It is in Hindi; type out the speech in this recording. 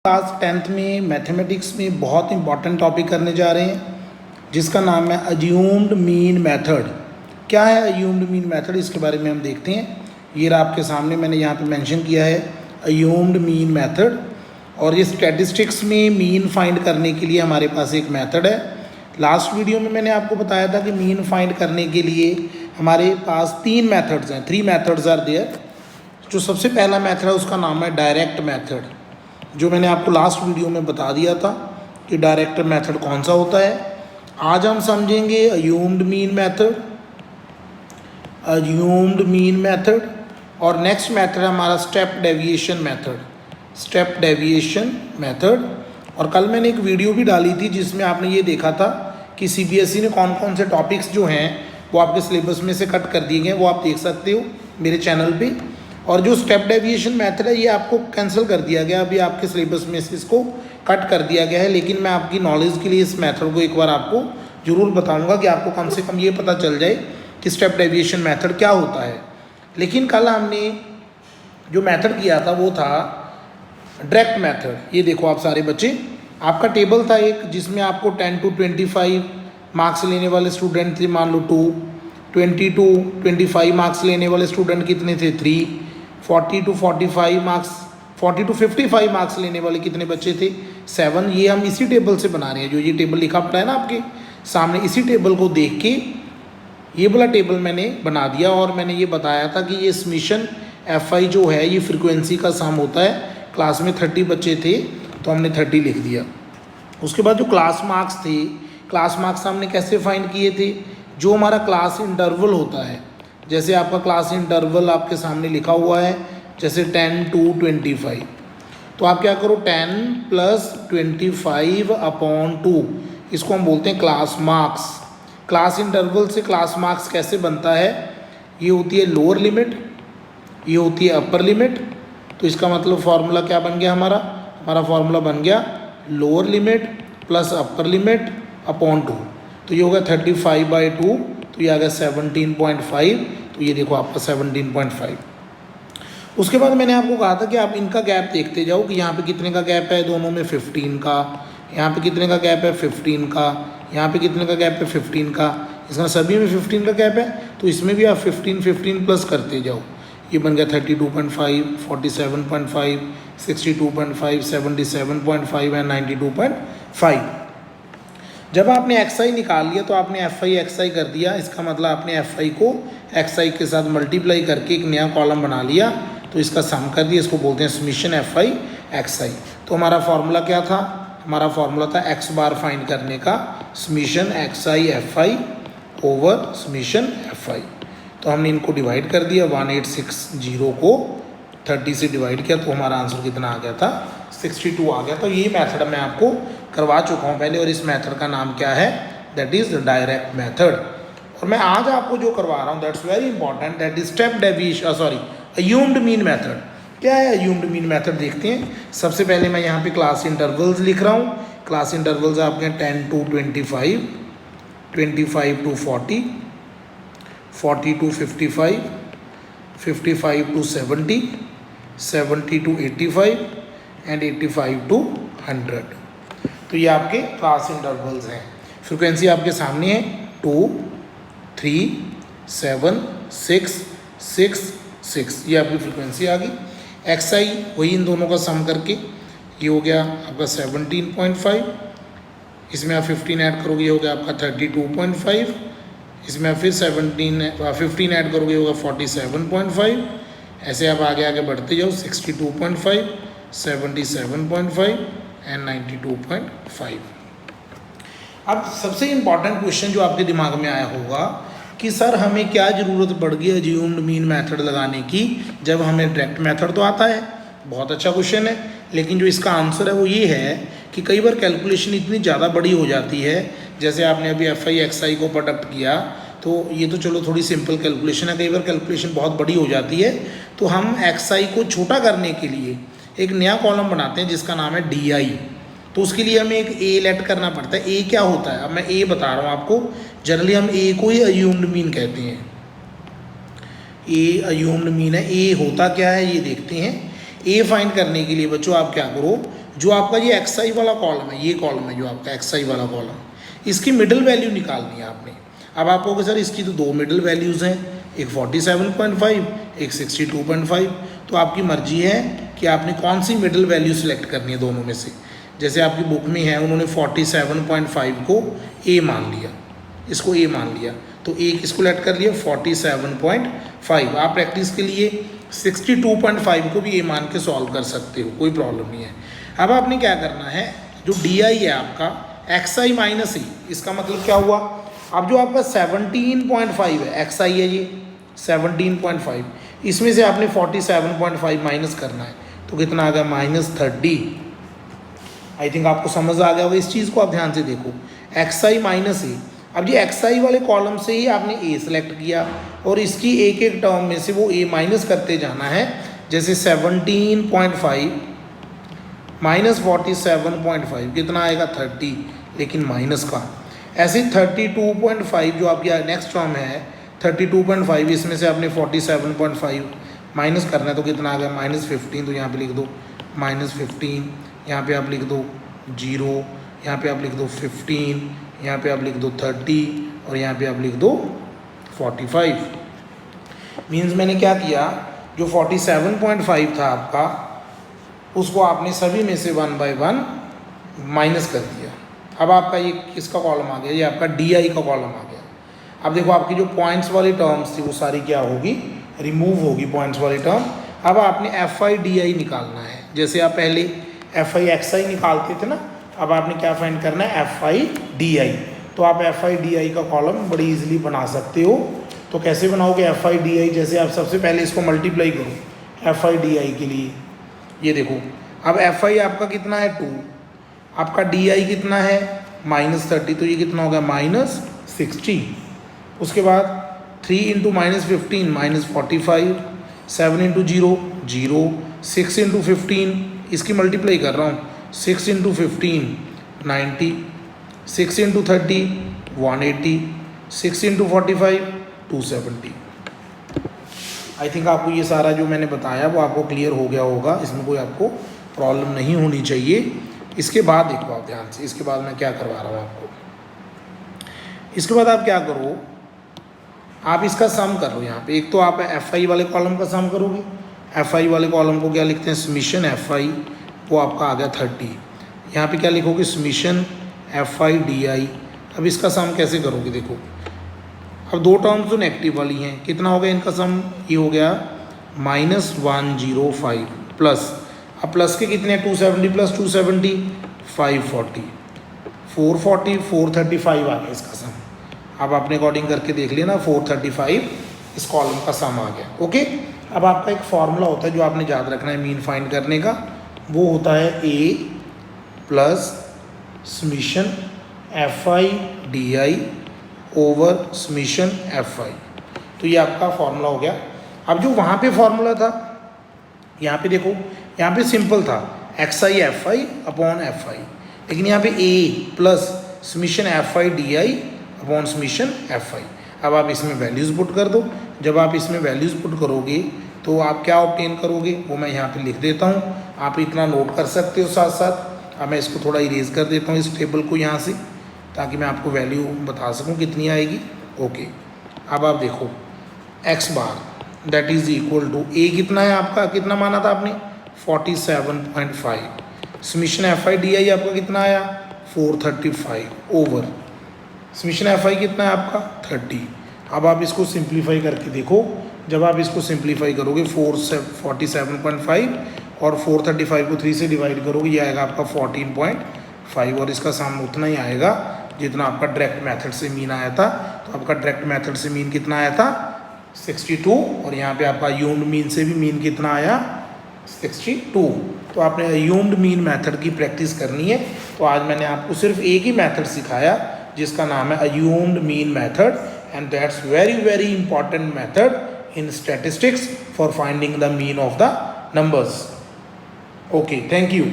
क्लास 10th में मैथमेटिक्स में बहुत इंपॉर्टेंट टॉपिक करने जा रहे हैं जिसका नाम है अज्यूम्ड मीन मेथड। क्या है अज्यूम्ड मीन मेथड, इसके बारे में हम देखते हैं। ये रहा आपके सामने, मैंने यहाँ पे मेंशन किया है अज्यूम्ड मीन मेथड। और ये स्टैटिस्टिक्स में मीन फाइंड करने के लिए हमारे पास एक मेथड है। लास्ट वीडियो में मैंने आपको बताया था कि मीन फाइंड करने के लिए हमारे पास 3 मेथड्स हैं, 3 मेथड्स आर देयर। जो सबसे पहला मेथड है उसका नाम है डायरेक्ट मेथड, जो मैंने आपको लास्ट वीडियो में बता दिया था कि डायरेक्ट मेथड कौन सा होता है। आज हम समझेंगे assumed mean method, assumed mean method. और नेक्स्ट मेथड हमारा step deviation method, step deviation method. और कल मैंने एक वीडियो भी डाली थी जिसमें आपने ये देखा था कि सीबीएसई ने कौन कौन से टॉपिक्स जो हैं वो आपके सिलेबस में से कट कर दिए गए, वो आप देख सकते हो मेरे चैनल पे। और जो स्टेप डेविएशन मेथड है ये आपको कैंसिल कर दिया गया, अभी आपके सिलेबस में से इसको कट कर दिया गया है। लेकिन मैं आपकी नॉलेज के लिए इस मेथड को एक बार आपको ज़रूर बताऊंगा कि आपको कम से कम ये पता चल जाए कि स्टेप डेविएशन मेथड क्या होता है। लेकिन कल हमने जो मेथड किया था वो था डायरेक्ट मेथड। ये देखो आप सारे बच्चे, आपका टेबल था एक जिसमें आपको 10 to 25 मार्क्स लेने वाले स्टूडेंट थे, मान लो 2, 20 to 25 मार्क्स लेने वाले स्टूडेंट कितने थे, 3, 40 to 45 मार्क्स, 40 to 55 मार्क्स लेने वाले कितने बच्चे थे, 7। ये हम इसी टेबल से बना रहे हैं, जो ये टेबल लिखा पड़ा है ना आपके सामने, इसी टेबल को देख के ये वाला टेबल मैंने बना दिया। और मैंने ये बताया था कि ये समीशन FI जो है ये फ्रिक्वेंसी का सम होता है। क्लास में 30 बच्चे थे तो हमने 30 लिख दिया। उसके बाद जो क्लास मार्क्स थे, क्लास मार्क्स हमने कैसे फाइंड किए थे, जो हमारा क्लास इंटरवल होता है, जैसे आपका क्लास इंटरवल आपके सामने लिखा हुआ है, जैसे 10 to 25, तो आप क्या करो 10 + 25/2, इसको हम बोलते हैं क्लास मार्क्स। क्लास इंटरवल से क्लास मार्क्स कैसे बनता है, ये होती है लोअर लिमिट, ये होती है अपर लिमिट। तो इसका मतलब फार्मूला क्या बन गया हमारा फार्मूला बन गया lower limit plus upper limit upon 2। तो ये होगा 35/2, तो ये आ गया 17.5। तो ये देखो आपका 17.5। उसके बाद मैंने आपको कहा था कि आप इनका गैप देखते जाओ कि यहाँ पे कितने का गैप है दोनों में, 15 का। यहाँ पे कितने का गैप है, 15 का। यहाँ पे कितने का गैप है, 15 का। इसमें सभी में 15 का गैप है, तो इसमें भी आप 15 प्लस करते जाओ। ये बन गया 32.5, 47.5, 62.5, 77.5 एंड 92.5। जब आपने XI निकाल लिया तो आपने FI XI कर दिया। इसका मतलब आपने FI को XI के साथ मल्टीप्लाई करके एक नया कॉलम बना लिया, तो इसका सम कर दिया। इसको बोलते हैं समीशन FI XI। तो हमारा फार्मूला क्या था, हमारा फार्मूला था x बार फाइंड करने का, summation XI FI over summation FI। तो हमने इनको डिवाइड कर दिया, 1860 को 30 से डिवाइड किया, तो हमारा आंसर कितना आ गया था, 62 आ गया। तो ये मेथड मैं आपको करवा चुका हूँ पहले, और इस मेथड का नाम क्या है, दैट इज़ डायरेक्ट मेथड। और मैं आज आपको जो करवा रहा हूँ that's very important, that is step deviation, sorry assumed mean method. क्या है अज्यूम्ड मीन मेथड, देखते हैं। सबसे पहले मैं यहाँ पे क्लास इंटरवल्स लिख रहा हूँ। क्लास इंटरवल्स आपके 10 to 25, 25 to 40, 40 to 55, 55 to 70, 70 to 85 and 85 to 100। तो ये आपके क्लास इंटरवल्स हैं। फ्रिक्वेंसी आपके सामने है 2, 3, 7, 6, 6, 6, ये आपकी फ्रिक्वेंसी आ गई। XI वही इन दोनों का सम करके ये हो गया आपका 17.5, इसमें आप 15 ऐड करोगे ये हो गया आपका 32.5, इसमें आप फिर 15 ऐड करोगे होगा 47.5। ऐसे आप आगे आगे बढ़ते जाओ, 62.5, 77.5 एंड 92.5। अब सबसे इम्पॉर्टेंट क्वेश्चन जो आपके दिमाग में आया होगा कि सर हमें क्या ज़रूरत पड़ गई अज्यूम्ड मीन मेथड लगाने की जब हमें डायरेक्ट मेथड तो आता है। बहुत अच्छा क्वेश्चन है, लेकिन जो इसका आंसर है वो ये है कि कई बार कैलकुलेशन इतनी ज़्यादा बड़ी हो जाती है। जैसे आपने अभी FI XI को प्रोडक्ट किया, तो ये तो चलो थोड़ी सिंपल कैलकुलेशन है, कई बार कैलकुलेशन बहुत बड़ी हो जाती है, तो हम XI को छोटा करने के लिए एक नया कॉलम बनाते हैं जिसका नाम है DI। तो उसके लिए हमें एक A लेट करना पड़ता है। A क्या होता है, अब मैं A बता रहा हूँ आपको। जनरली हम A को ही अज्यूम्ड मीन कहते हैं। A अज्यूम्ड मीन है। A होता क्या है ये देखते हैं। A फाइंड करने के लिए बच्चों आप क्या करो, जो आपका ये एक्स आई वाला कॉलम है, ये कॉलम है जो आपका एक्स आई वाला कॉलम, इसकी मिडिल वैल्यू निकालनी है आपने। अब आप कहोगे सर इसकी तो दो मिडिल वैल्यूज़ हैं, एक 47.5, एक 62.5, तो आपकी मर्जी है कि आपने कौन सी मिडिल वैल्यू सेलेक्ट करनी है दोनों में से। जैसे आपकी बुक में है, उन्होंने 47.5 को ए मान लिया, इसको ए मान लिया, तो ए किसको लेट कर लिया 47.5। आप प्रैक्टिस के लिए 62.5 को भी ए मान के सॉल्व कर सकते हो, कोई प्रॉब्लम नहीं है। अब आपने क्या करना है, जो डी आई है आपका एक्स आई माइनस ई, इसका मतलब क्या हुआ, अब जो आपका 17.5 है एक्स आई है ये 17.5, इसमें से आपने 47.5 माइनस करना है, तो कितना आ गया -30। आई थिंक आपको समझ आ गया होगा इस चीज़ को, आप ध्यान से देखो, एक्स आई माइनस ए। अब ये एक्स आई वाले कॉलम से ही आपने ए सेलेक्ट किया और इसकी एक एक टर्म में से वो ए माइनस करते जाना है। जैसे 17.5 माइनस 47.5 कितना आएगा 30, लेकिन माइनस का। ऐसे 32.5 जो आपकी नेक्स्ट टर्म है 32.5, इसमें से आपने 47.5 माइनस करना है, तो कितना आ गया -15। तो यहाँ पे लिख दो -15, यहाँ पे आप लिख दो 0, यहाँ पे आप लिख दो 15, यहाँ पे आप लिख दो 30 और यहाँ पे आप लिख दो 45। मीन्स मैंने क्या किया, जो 47.5 था आपका, उसको आपने सभी में से 1 बाय 1 माइनस कर दिया। अब आपका ये किसका कॉलम आ गया, ये आपका डी आई का कॉलम आ गया। अब देखो आपकी जो पॉइंट्स वाली टर्म्स थी वो सारी क्या होगी, रिमूव होगी पॉइंट्स वाली टर्म। अब आपने एफ आई डी आई निकालना है। जैसे आप पहले एफ आई एक्स आई निकालते थे ना, अब आपने क्या फाइंड करना है एफ आई डी आई। तो आप एफ आई डी आई का कॉलम बड़ी इजीली बना सकते हो। तो कैसे बनाओगे एफ आई डी आई, जैसे आप सबसे पहले इसको मल्टीप्लाई करो एफ आई डी आई के लिए। ये देखो अब एफ आई आपका कितना है 2, आपका डी आई कितना है -30, तो ये कितना हो गया -60। उसके बाद 3 इंटू -15 -45, 7 इंटू 0 0, 6 इंटू 15, इसकी मल्टीप्लाई कर रहा हूँ, 6 into 15 90, 6 into 30 180, 6 into 45 270। I think आपको ये सारा जो मैंने बताया वो आपको क्लियर हो गया होगा, इसमें कोई आपको प्रॉब्लम नहीं होनी चाहिए। इसके बाद देखो आप ध्यान से, इसके बाद मैं क्या करवा रहा हूँ आपको। इसके बाद आप क्या करो, आप इसका सम करो। यहाँ पे एक तो आप एफ आई वाले कॉलम का सम करोगे। एफ आई वाले कॉलम को क्या लिखते हैं, समीशन एफ आई, वो आपका आ गया 30। यहाँ पे क्या लिखोगे, समीशन एफ आई डी आई। अब इसका सम कैसे करोगे, देखो अब दो टर्म्स तो नेगेटिव वाली हैं, कितना हो गया इनका सम, ये हो गया -105 प्लस, अब प्लस के कितने 270 प्लस 270 540, 440 435 आ गया इसका सम। अब आपने अकॉर्डिंग करके देख लिया ना, 435 इस कॉलम का सम आ गया। ओके, अब आपका एक फॉर्मूला होता है जो आपने याद रखना है मीन फाइंड करने का, वो होता है A plus summation F I D I over summation F I. तो ये आपका फॉर्मूला हो गया। अब जो वहाँ पे फॉर्मूला था, यहाँ पे देखो, यहाँ पे सिंपल था X I F I upon F I, लेकिन यहाँ पे A plus summation F I D I upon summation F I. अब आप इसमें वैल्यूज़ पुट कर दो। जब आप इसमें वैल्यूज़ पुट करोगे तो आप क्या ऑब्टेन करोगे, वो मैं यहाँ पे लिख देता हूँ, आप इतना नोट कर सकते हो साथ साथ। अब मैं इसको थोड़ा इरेज कर देता हूँ इस टेबल को यहाँ से, ताकि मैं आपको वैल्यू बता सकूँ कितनी आएगी। ओके, अब आप देखो X bar that is equal to A कितना है आपका, कितना माना था आपने 47.5, summation F I D I आपका कितना आया 435 ओवर समीशन एफ आई कितना है आपका 30। अब आप इसको सिंप्लीफाई करके देखो, जब आप इसको सिंप्लीफाई करोगे 47.5 और 435 को 3 से डिवाइड करोगे, ये आएगा आपका 14.5 और इसका सम उतना ही आएगा जितना आपका डायरेक्ट मेथड से मीन आया था। तो आपका डायरेक्ट मेथड से मीन कितना आया था 62 और यहाँ पे आपका अज्यूम्ड मीन से भी मीन कितना आया 62। तो आपने अज्यूम्ड मीन मेथड की प्रैक्टिस करनी है। तो आज मैंने आपको सिर्फ एक ही मेथड सिखाया जिसका नाम है assumed mean method, and that's very very important method in statistics for finding the mean of the numbers. Okay, thank you.